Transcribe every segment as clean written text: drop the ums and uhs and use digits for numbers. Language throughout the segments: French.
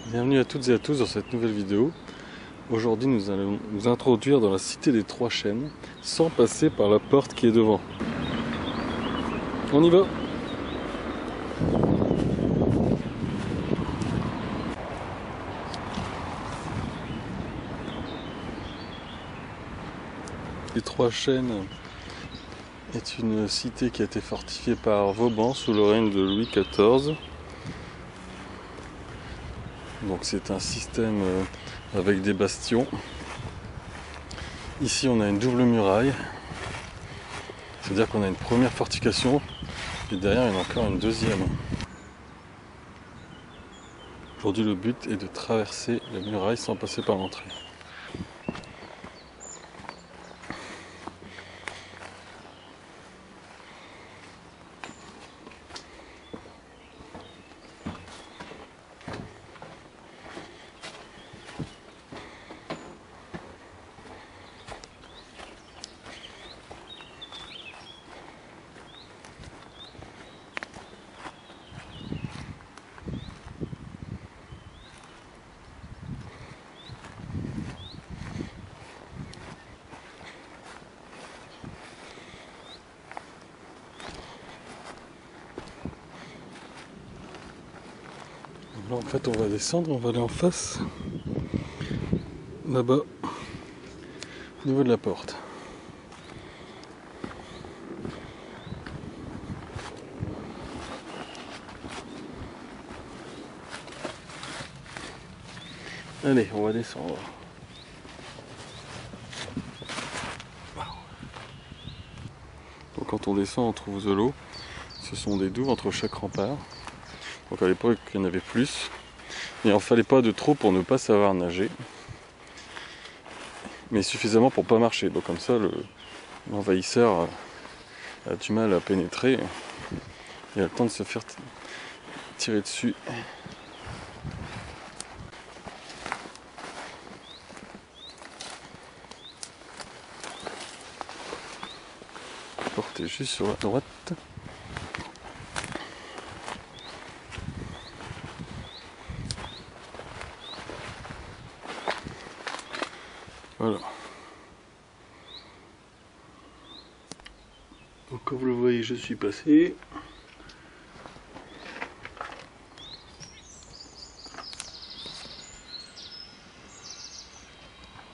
Bienvenue à toutes et à tous dans cette nouvelle vidéo. Aujourd'hui nous allons nous introduire dans la cité des Trois Chênes sans passer par la porte qui est devant. On y va! Les Trois Chênes est une cité qui a été fortifiée par Vauban sous le règne de Louis XIV. Donc c'est un système avec des bastions. Ici on a une double muraille, c'est-à-dire qu'on a une première fortification et derrière il y en a encore une deuxième. Aujourd'hui le but est de traverser la muraille sans passer par l'entrée. Là en fait on va descendre, on va aller en face, là-bas, au niveau de la porte. Allez, on va descendre. Donc quand on descend on trouve de l'eau. Ce sont des douves entre chaque rempart. Donc à l'époque il y en avait plus. Il n'en fallait pas de trop pour ne pas savoir nager. Mais suffisamment pour pas marcher. Donc comme ça l'envahisseur a du mal à pénétrer. Il a le temps de se faire tirer dessus. La porte est juste sur la droite. Voilà. Donc comme vous le voyez, je suis passé.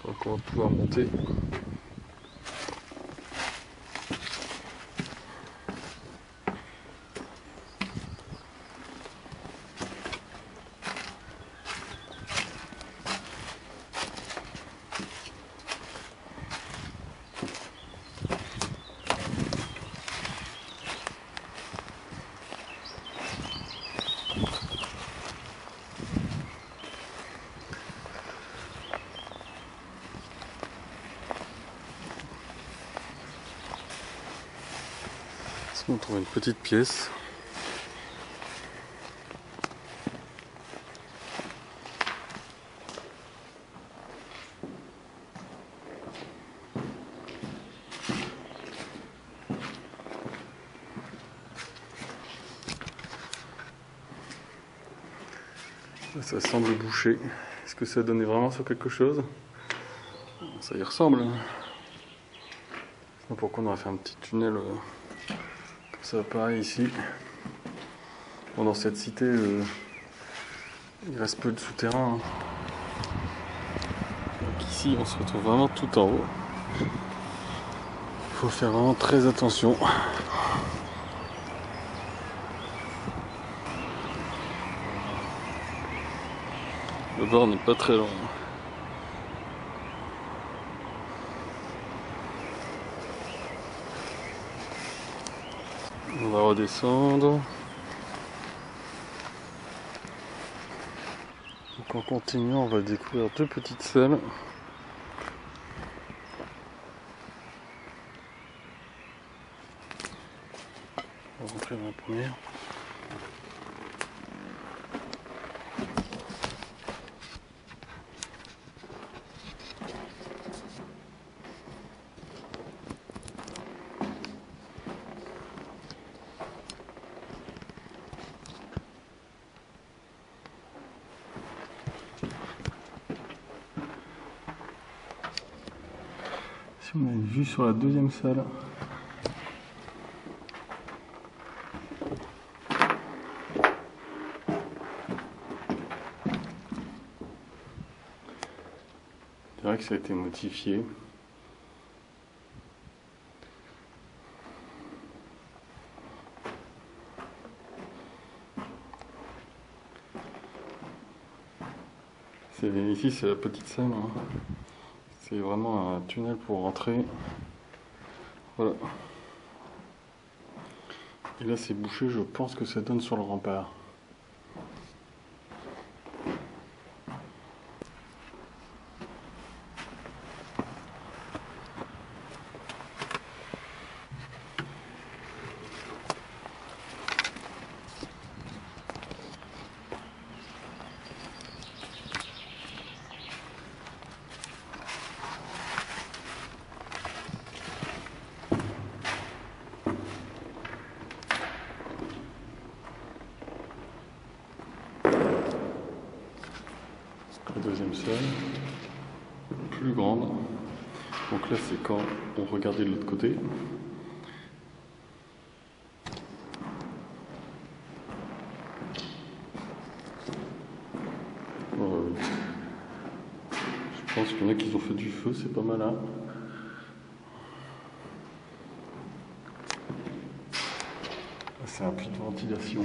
Donc on va pouvoir monter. On trouve une petite pièce. Ça semble bouché. Est-ce que ça donnait vraiment sur quelque chose? Ça y ressemble. Pourquoi on aurait fait un petit tunnel comme ça pareil ici. Bon, dans cette cité, il reste peu de souterrain. Donc ici, on se retrouve vraiment tout en haut. Il faut faire vraiment très attention. Le bord n'est pas très long. On va redescendre. Donc en continuant, on va découvrir deux petites salles. On va rentrer dans la première. Ici on a une vue sur la deuxième salle. C'est vrai que ça a été modifié. Ici c'est la petite salle, hein. C'est vraiment un tunnel pour rentrer. Voilà. Et là c'est bouché, je pense que ça donne sur le rempart. La deuxième salle, plus grande. Donc là c'est quand on regardait de l'autre côté. Je pense qu'il y en a qui ont fait du feu, c'est pas mal hein. C'est un puits de ventilation.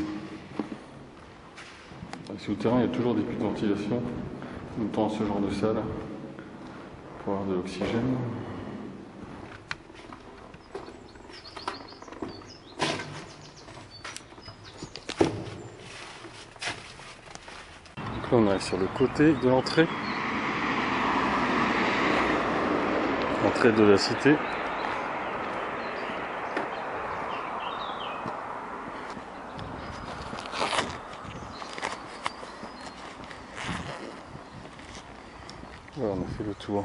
Souterrain, il y a toujours des puits de ventilation, dans ce genre de salle, pour avoir de l'oxygène. Donc là on arrive sur le côté de l'entrée. Entrée de la cité. Voilà, on a fait le tour.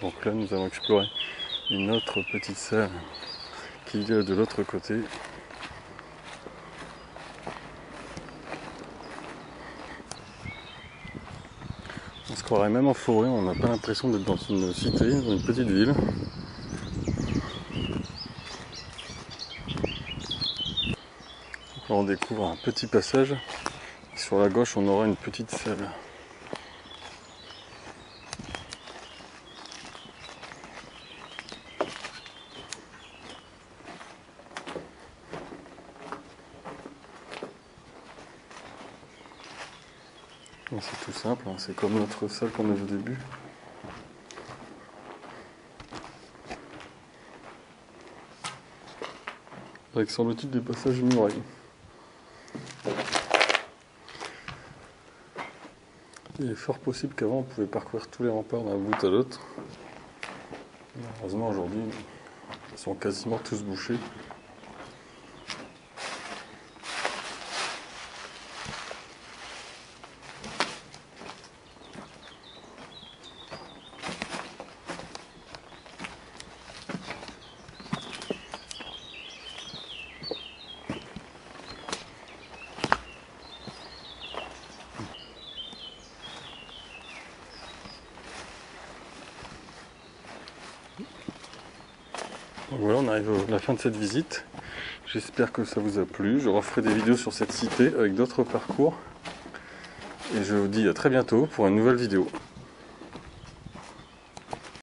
Donc là nous avons exploré une autre petite salle qui est de l'autre côté. On se croirait même en forêt, on n'a pas l'impression d'être dans une cité, dans une petite ville. Donc là on découvre un petit passage. Sur la gauche on aura une petite salle. C'est tout simple, hein. C'est comme notre salle qu'on a vu au début. Avec semble-t-il des passages murés. Il est fort possible qu'avant on pouvait parcourir tous les remparts d'un bout à l'autre. Malheureusement aujourd'hui ils sont quasiment tous bouchés. Donc voilà, on arrive à la fin de cette visite. J'espère que ça vous a plu. Je referai des vidéos sur cette cité avec d'autres parcours. Et je vous dis à très bientôt pour une nouvelle vidéo.